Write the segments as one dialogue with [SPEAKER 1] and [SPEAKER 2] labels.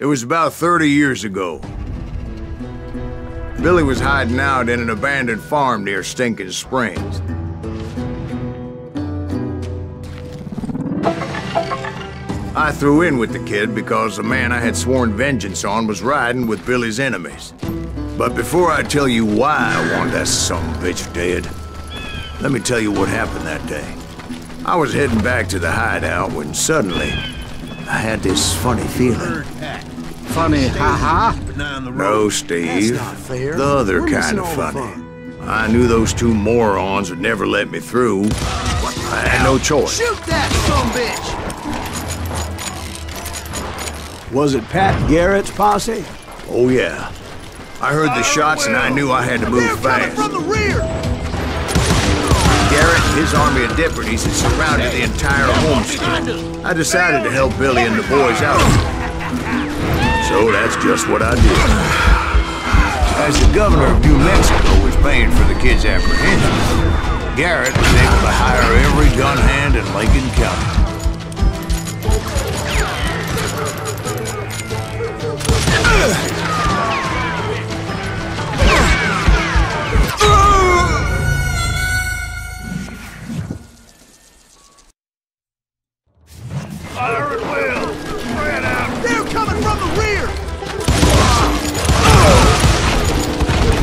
[SPEAKER 1] It was about 30 years ago. Billy was hiding out in an abandoned farm near Stinking Springs. I threw in with the kid because the man I had sworn vengeance on was riding with Billy's enemies. But before I tell you why I want that sumbitch dead, let me tell you what happened that day. I was heading back to the hideout when suddenly I had this funny feeling.
[SPEAKER 2] Funny, ha-ha?
[SPEAKER 1] No, Steve. The other kind of funny. I knew those two morons would never let me through. I had no choice.
[SPEAKER 3] Shoot that sumbitch!
[SPEAKER 2] Was it Pat Garrett's posse?
[SPEAKER 1] Oh, yeah. I heard the shots and I knew I had to move fast.
[SPEAKER 3] From the rear!
[SPEAKER 1] Garrett and his army of deputies had surrounded the entire homestead. I decided to help Billy and the boys out. So that's just what I did. As the governor of New Mexico was paying for the kid's apprehension, Garrett was able to hire every gun hand in Lincoln County.
[SPEAKER 3] Fire at will! Spread out! They're coming from the rear!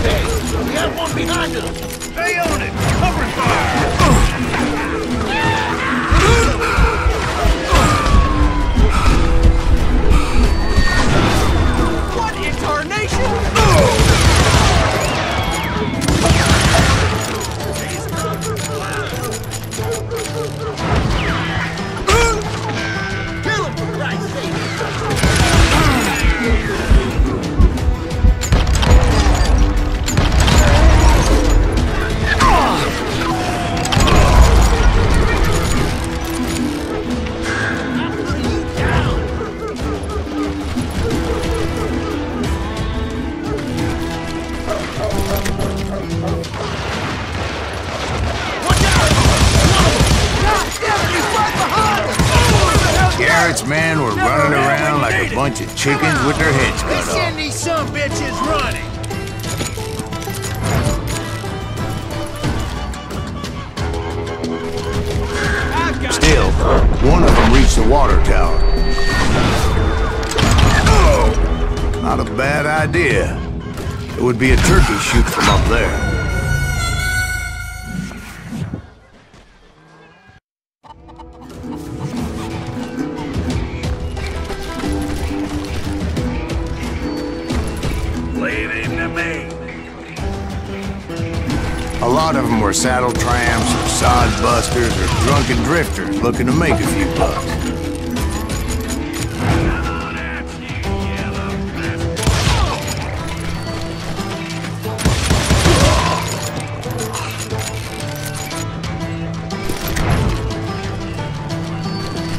[SPEAKER 3] Hey, we have one behind us! Stay on it! Cover fire! What in tarnation?
[SPEAKER 1] Garrett's men were running around like a bunch of chickens with their heads cut off.
[SPEAKER 3] Send these sumbitches running!
[SPEAKER 1] Still, one of them reached the water tower. Not a bad idea. It would be a turkey shoot from up there. A lot of them were saddle tramps, or sod busters, or drunken drifters looking to make a few bucks.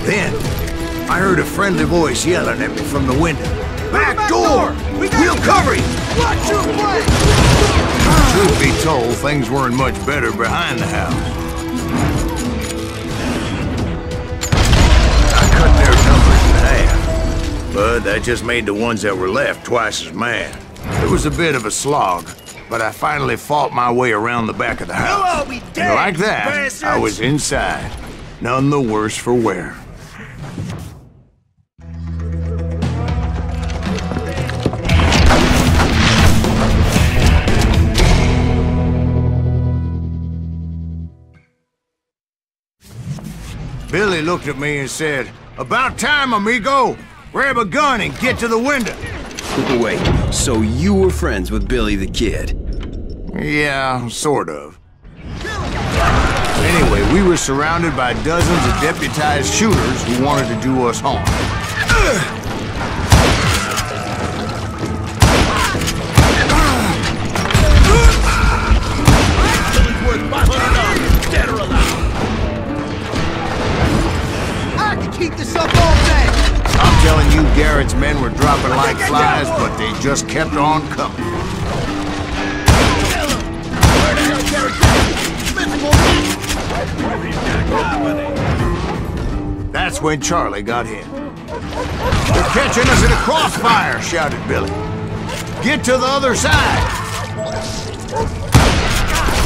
[SPEAKER 1] Then, I heard a friendly voice yelling at me from the window. Back door! We'll cover you!
[SPEAKER 3] Watch your flank!
[SPEAKER 1] Truth be told, things weren't much better behind the house. I cut their numbers in half, but that just made the ones that were left twice as mad. It was a bit of a slog, but I finally fought my way around the back of the house.
[SPEAKER 3] You'll all be dead,
[SPEAKER 1] And like that,
[SPEAKER 3] bastards.
[SPEAKER 1] I was inside, none the worse for wear. Billy looked at me and said, "About time, amigo! Grab a gun and get to the window!"
[SPEAKER 4] Wait, so you were friends with Billy the Kid?
[SPEAKER 1] Yeah, sort of. Anyway, we were surrounded by dozens of deputized shooters who wanted to do us harm.
[SPEAKER 3] Keep this up all day!
[SPEAKER 1] I'm telling you, Garrett's men were dropping like flies, but they just kept on coming.
[SPEAKER 3] Where the hell, Garrett?
[SPEAKER 1] That's when Charlie got hit. They're catching us in a crossfire, shouted Billy. Get to the other side.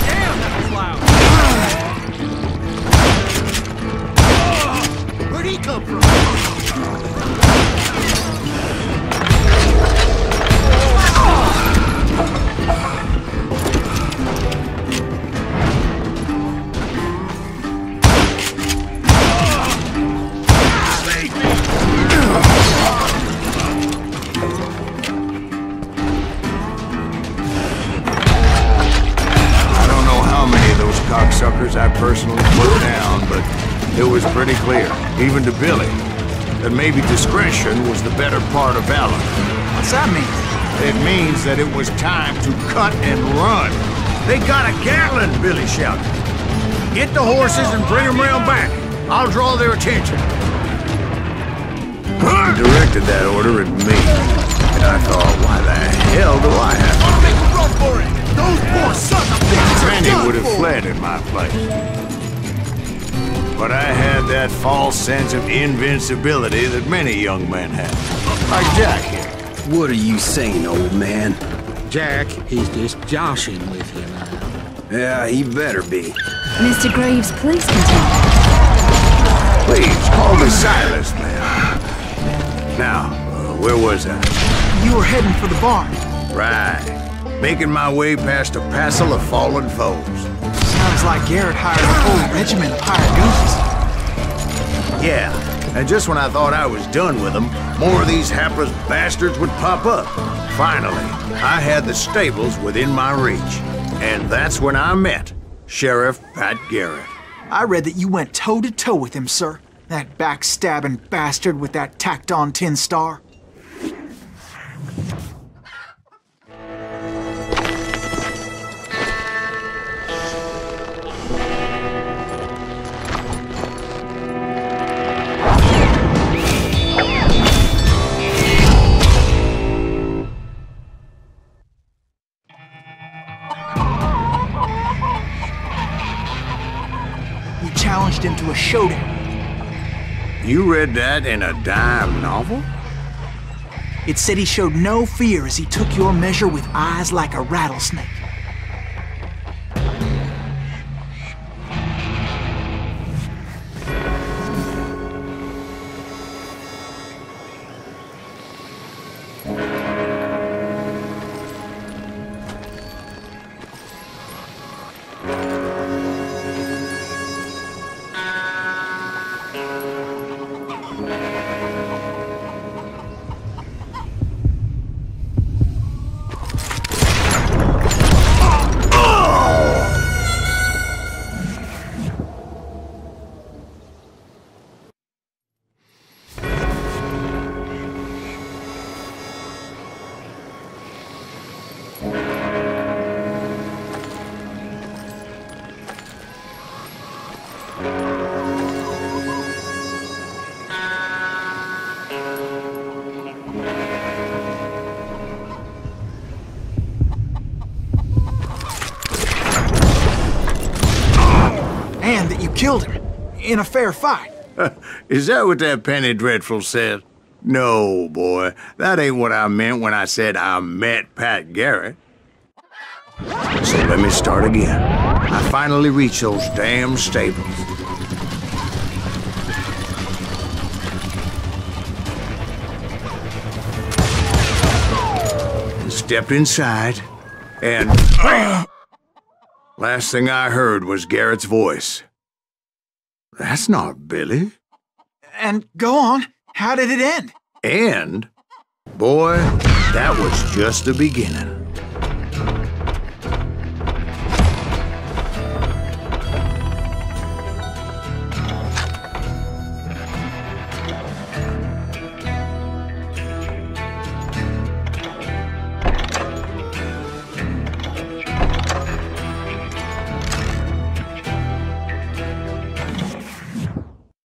[SPEAKER 3] Damn, that was loud. Where'd he come from?
[SPEAKER 1] Cocksuckers I personally put down, but it was pretty clear, even to Billy, that maybe discretion was the better part of valor.
[SPEAKER 5] What's that mean?
[SPEAKER 1] It means that it was time to cut and run. They got a Gatlin, Billy shouted. Get the horses and bring them round back. I'll draw their attention. He directed that order at me, and I thought, why the hell do I have to?
[SPEAKER 3] I'll make a run for it! Those poor sons of bitches are
[SPEAKER 1] Many
[SPEAKER 3] done
[SPEAKER 1] would have
[SPEAKER 3] for.
[SPEAKER 1] fled in my place. But I had that false sense of invincibility that many young men have. Like Jack here.
[SPEAKER 4] What are you saying, old man?
[SPEAKER 2] Jack, he's just joshing with you now.
[SPEAKER 4] Yeah, he better be.
[SPEAKER 6] Mr. Graves, please continue.
[SPEAKER 1] Please, call me Silas, man. Now, where was I?
[SPEAKER 5] You were heading for the barn.
[SPEAKER 1] Right. Making my way past a passel of fallen foes.
[SPEAKER 5] Sounds like Garrett hired a whole regiment of hired guns.
[SPEAKER 1] Yeah, and just when I thought I was done with them, more of these hapless bastards would pop up. Finally, I had the stables within my reach. And that's when I met Sheriff Pat Garrett.
[SPEAKER 5] I read that you went toe-to-toe with him, sir. That backstabbing bastard with that tacked-on tin star. Challenged him to a showdown.
[SPEAKER 1] You read that in a dime novel?
[SPEAKER 5] It said he showed no fear as he took your measure with eyes like a rattlesnake. And that you killed him in a fair fight.
[SPEAKER 1] Is that what that penny dreadful said? No, boy. That ain't what I meant when I said I met Pat Garrett. So let me start again. I finally reached those damn stables. Stepped inside, and last thing I heard was Garrett's voice. That's not Billy.
[SPEAKER 5] And go on, how did it end?
[SPEAKER 1] And, boy, that was just the beginning.